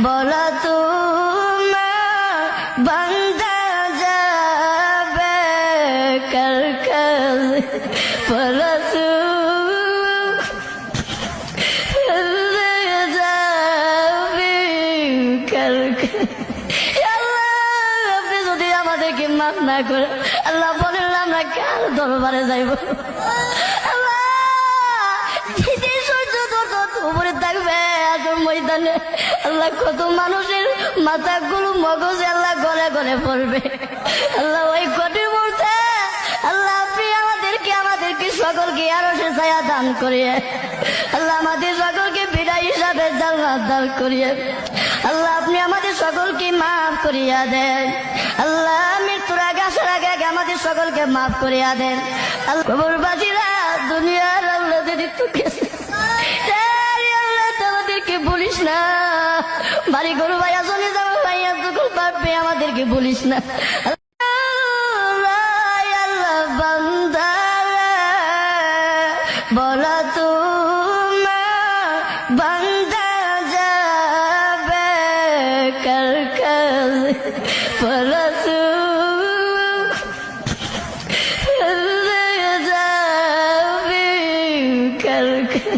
বলা তোমার বান্দা যাবে কার কাছে বলা যাবে কার কাছে। আল্লাহ আপনি যদি আমাদেরকে মাফ না করে আল্লাহ বলেন আমরা কার দরবারে যাইব? উপরে থাকবে আসল ময়দানে আল্লাহ কত মানুষের মাথাগুলো মগজ আল্লাহ গলে গলে পড়বে। আল্লাহ ওই কঠিন মুহূর্তে আল্লাহ আপনি আমাদেরকে সকলকে আরো সে ছায়া দান করিয়ে আল্লাহ আমাদের সকলকে বিদায় হিসাবে জান্নাত দান করিয়ে আল্লাহ আপনি আমাদের সকলকে মাফ করিয়া দেন। আল্লাহ মৃত্যুর আগে আসার আগে আগে আমাদের সকলকে মাফ করিয়া দেন। আল্লাহ কবরবাসীরা দুনিয়ার আল্লাহ যদি তোকে বলিস না বাড়ি গরু ভাইয়া চলে যাবো ভাইয়া যখন পারবে আমাদেরকে বলিস না। আল্লাহ বান্দা বলা তোমার বান্দা যাবে কার কাছে বলা যাবে কার কাছে।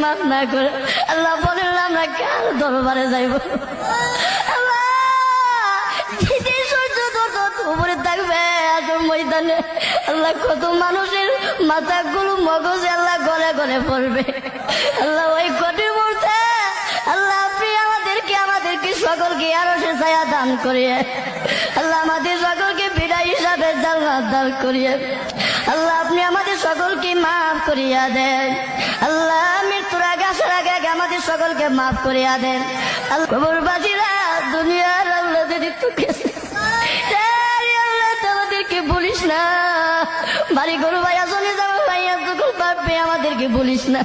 মাফ না করে আল্লাহ বলেন আমরা কার দরবারে যাইব? উপরে থাকবে আসল ময়দানে আল্লাহ কত মানুষের মাথাগুলো মগজ আল্লাহ গলে গলে পড়বে। আল্লাহ ওই কঠিন মুহূর্তে আল্লাহ আপনি আমাদেরকে সকলকে আরো সে ছায়া দান করিয়ে আল্লাহ আমাদের সকলকে বিদায় হিসাবে জান্নাত দান করিয়ে আল্লাহ আপনি আমাদের সকলকে মাফ করিয়া দেন। আল্লাহ মৃত্যুর আগে আসার আগে আগে আমাদের সকলকে মাফ করিয়া দেন। আল্লাহ কবরবাসীরা দুনিয়ার আল্লাহ যদি তোকে আল্লাহ আমাদেরকে বলিস না বাড়ি গরু ভাইয়া চলে যাবো ভাইয়া যখন পারবে আমাদেরকে বলিস না।